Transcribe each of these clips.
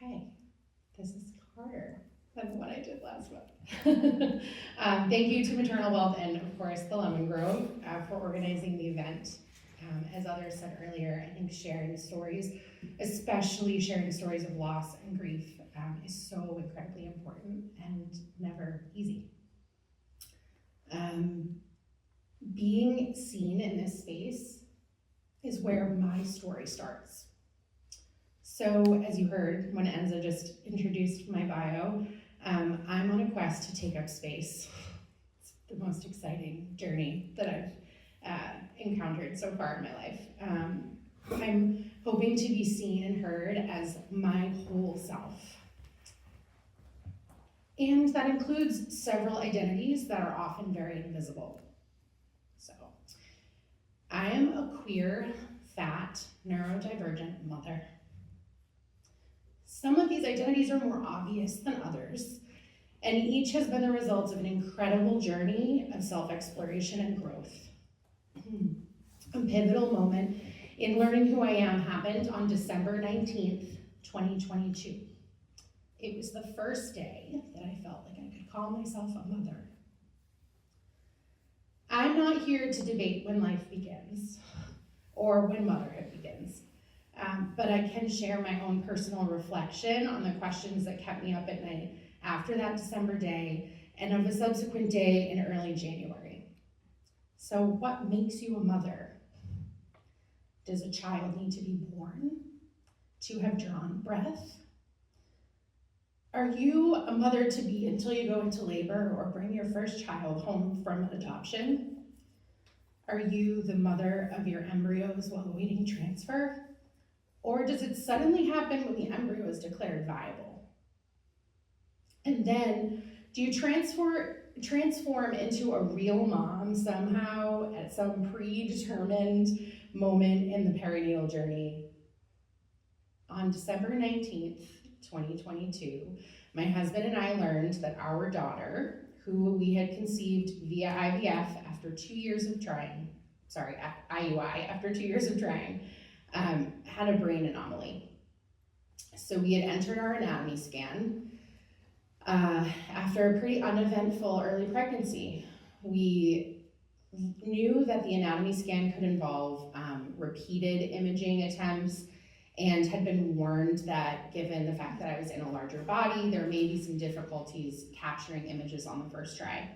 Okay, this is harder than what I did last month. Thank you to Maternal Wealth and, of course, the Lemon Grove for organizing the event. As others said earlier, I think sharing stories, especially sharing stories of loss and grief, is so incredibly important and never easy. Being seen in this space is where my story starts. So, as you heard when Enza just introduced my bio, I'm on a quest to take up space. It's the most exciting journey that I've encountered so far in my life. I'm hoping to be seen and heard as my whole self. And that includes several identities that are often very invisible. So, I am a queer, fat, neurodivergent mother. Some of these identities are more obvious than others, and each has been the result of an incredible journey of self-exploration and growth. A pivotal moment in learning who I am happened on December 19th, 2022. It was the first day that I felt like I could call myself a mother. I'm not here to debate when life begins or when motherhood begins, but I can share my own personal reflection on the questions that kept me up at night after that December day and of a subsequent day in early January. So what makes you a mother? Does a child need to be born to have drawn breath? Are you a mother to be until you go into labor or bring your first child home from adoption? Are you the mother of your embryos while awaiting transfer? Or does it suddenly happen when the embryo is declared viable? And then, do you transform into a real mom somehow at some predetermined moment in the perinatal journey? On December 19th, 2022, my husband and I learned that our daughter, who we had conceived via IVF after 2 years of trying, IUI after 2 years of trying, had a brain anomaly. So we had entered our anatomy scan after a pretty uneventful early pregnancy. We knew that the anatomy scan could involve repeated imaging attempts and had been warned that given the fact that I was in a larger body, there may be some difficulties capturing images on the first try.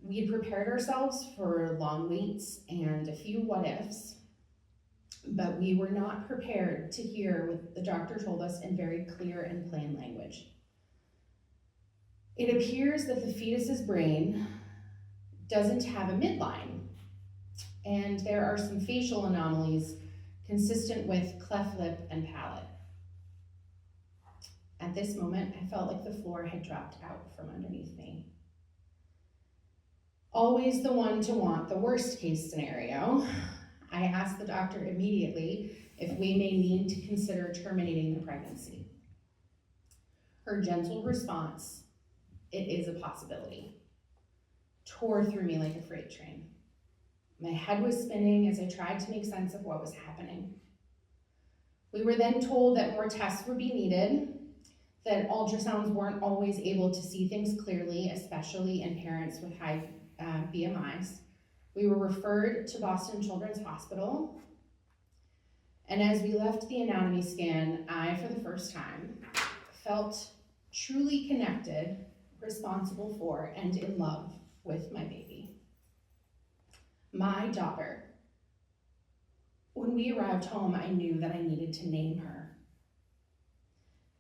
We had prepared ourselves for long waits and a few what ifs, but we were not prepared to hear what the doctor told us in very clear and plain language. It appears that the fetus's brain doesn't have a midline, and there are some facial anomalies consistent with cleft lip and palate. At this moment, I felt like the floor had dropped out from underneath me. Always the one to want the worst case scenario, I asked the doctor immediately if we may need to consider terminating the pregnancy. Her gentle response, "It is a possibility," tore through me like a freight train. My head was spinning as I tried to make sense of what was happening. We were then told that more tests would be needed, that ultrasounds weren't always able to see things clearly, especially in parents with high BMIs. We were referred to Boston Children's Hospital, and as we left the anatomy scan, I, for the first time, felt truly connected, responsible for, and in love with my baby. My daughter. When we arrived home, I knew that I needed to name her.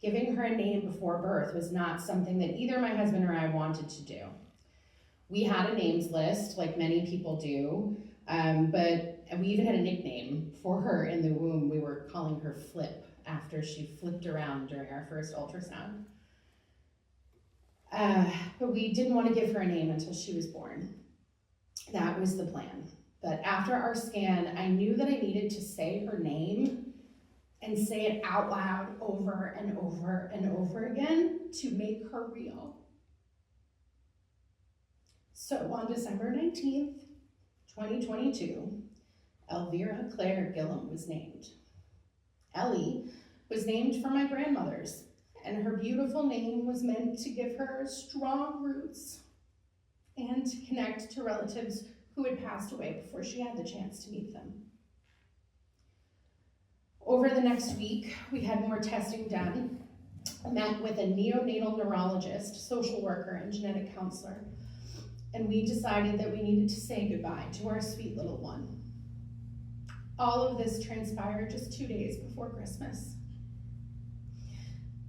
Giving her a name before birth was not something that either my husband or I wanted to do. We had a names list, like many people do, but we even had a nickname for her in the womb. We were calling her Flip after she flipped around during our first ultrasound. But we didn't want to give her a name until she was born. That was the plan. But after our scan, I knew that I needed to say her name and say it out loud over and over and over again to make her real. So on December 19th, 2022, Elvira Claire Gillum was named. Ellie was named for my grandmother's, and her beautiful name was meant to give her strong roots and to connect to relatives who had passed away before she had the chance to meet them. Over the next week, we had more testing done, met with a neonatal neurologist, social worker, and genetic counselor, and we decided that we needed to say goodbye to our sweet little one. All of this transpired just 2 days before Christmas.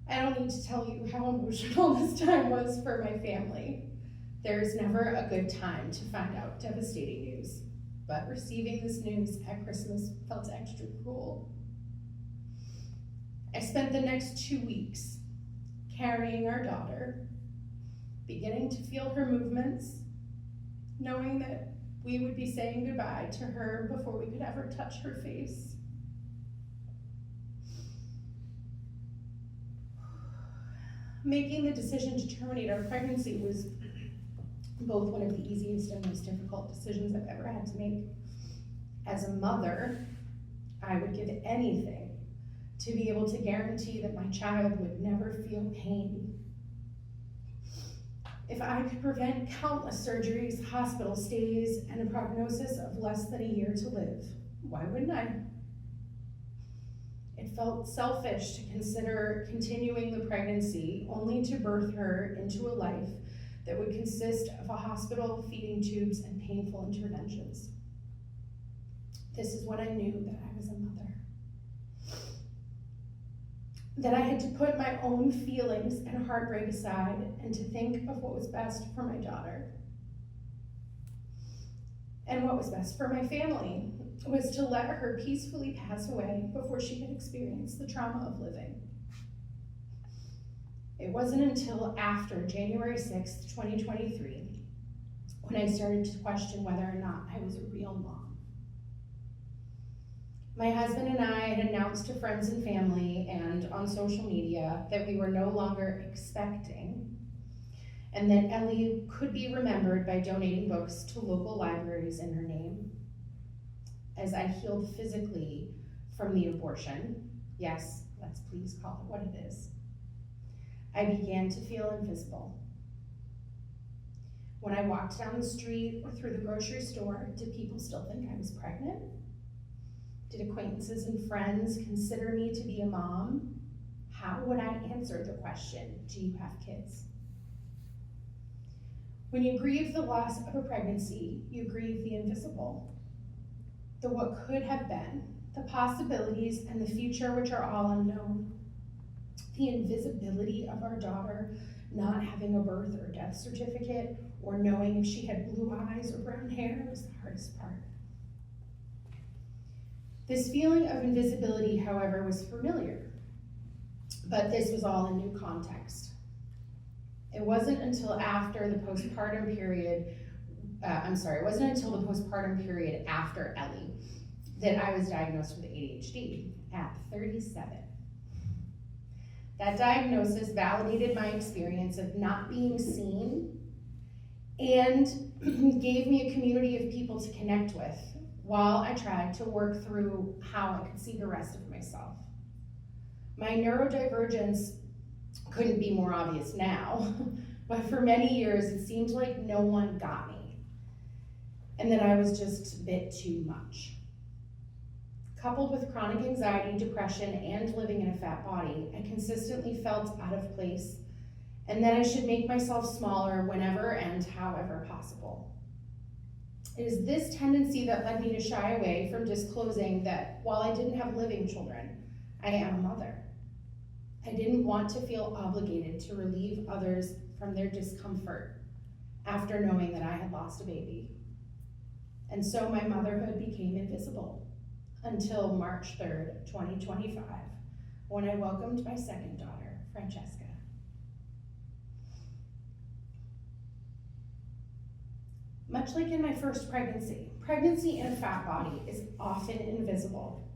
I don't need to tell you how emotional this time was for my family. There's never a good time to find out devastating news, but receiving this news at Christmas felt extra cruel. I spent the next 2 weeks carrying our daughter, beginning to feel her movements, knowing that we would be saying goodbye to her before we could ever touch her face. Making the decision to terminate our pregnancy was both one of the easiest and most difficult decisions I've ever had to make. As a mother, I would give anything to be able to guarantee that my child would never feel pain. If I could prevent countless surgeries, hospital stays, and a prognosis of less than a year to live, why wouldn't I? It felt selfish to consider continuing the pregnancy only to birth her into a life that would consist of a hospital, feeding tubes, and painful interventions. This is when I knew that I was a mother. That I had to put my own feelings and heartbreak aside and to think of what was best for my daughter. And what was best for my family was to let her peacefully pass away before she could experience the trauma of living. It wasn't until after January 6th, 2023, when I started to question whether or not I was a real mom. My husband and I had announced to friends and family and on social media that we were no longer expecting, and that Ellie could be remembered by donating books to local libraries in her name. As I healed physically from the abortion, yes, let's please call it what it is, I began to feel invisible. When I walked down the street or through the grocery store, did people still think I was pregnant? Did acquaintances and friends consider me to be a mom? How would I answer the question, do you have kids? When you grieve the loss of a pregnancy, you grieve the invisible, the what could have been, the possibilities and the future which are all unknown. The invisibility of our daughter not having a birth or death certificate or knowing if she had blue eyes or brown hair was the hardest part. This feeling of invisibility, however, was familiar, but this was all in new context. It wasn't until after the postpartum period, it wasn't until the postpartum period after Ellie that I was diagnosed with ADHD at 37. That diagnosis validated my experience of not being seen and gave me a community of people to connect with while I tried to work through how I could see the rest of myself. My neurodivergence couldn't be more obvious now, but for many years it seemed like no one got me, and that I was just a bit too much. Coupled with chronic anxiety, depression, and living in a fat body, I consistently felt out of place, and that I should make myself smaller whenever and however possible. It is this tendency that led me to shy away from disclosing that while I didn't have living children, I am a mother. I didn't want to feel obligated to relieve others from their discomfort after knowing that I had lost a baby. And so my motherhood became invisible until March 3rd, 2025, when I welcomed my second daughter, Francesca. Much like in my first pregnancy in a fat body is often invisible.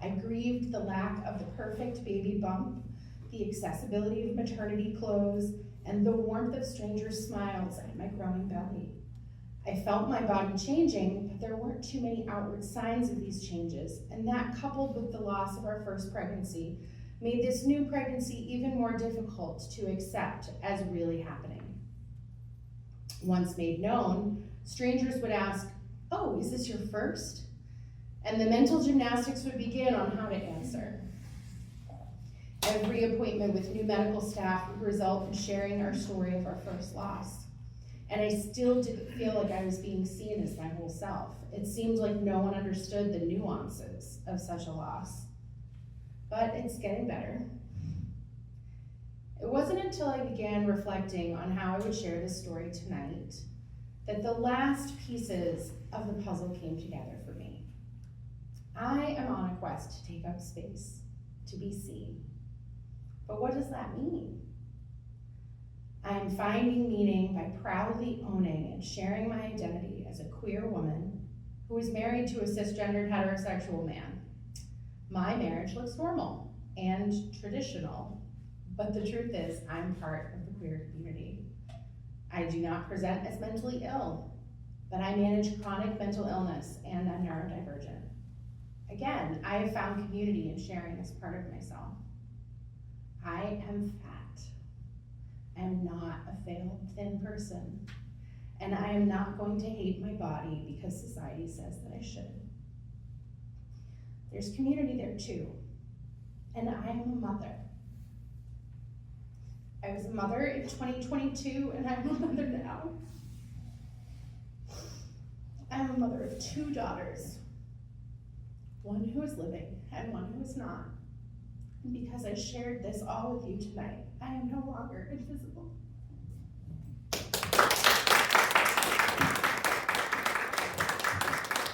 I grieved the lack of the perfect baby bump, the accessibility of maternity clothes, and the warmth of strangers' smiles at my growing belly. I felt my body changing, but there weren't too many outward signs of these changes, and that, coupled with the loss of our first pregnancy, made this new pregnancy even more difficult to accept as really happening. Once made known, strangers would ask, "Oh, is this your first?" And the mental gymnastics would begin on how to answer. Every appointment with new medical staff would result in sharing our story of our first loss. And I still didn't feel like I was being seen as my whole self. It seemed like no one understood the nuances of such a loss. But it's getting better. It wasn't until I began reflecting on how I would share this story tonight that the last pieces of the puzzle came together for me. I am on a quest to take up space, to be seen. But what does that mean? I am finding meaning by proudly owning and sharing my identity as a queer woman who is married to a cisgendered heterosexual man. My marriage looks normal and traditional, but the truth is I'm part of the queer community. I do not present as mentally ill, but I manage chronic mental illness and I'm neurodivergent. Again, I have found community in sharing this part of myself. I am fat. I am not a failed thin person, and I am not going to hate my body because society says that I should. There's community there too, and I am a mother. I was a mother in 2022, and I'm a mother now. I'm a mother of 2 daughters, one who is living and one who is not. And because I shared this all with you tonight, I am no longer invisible.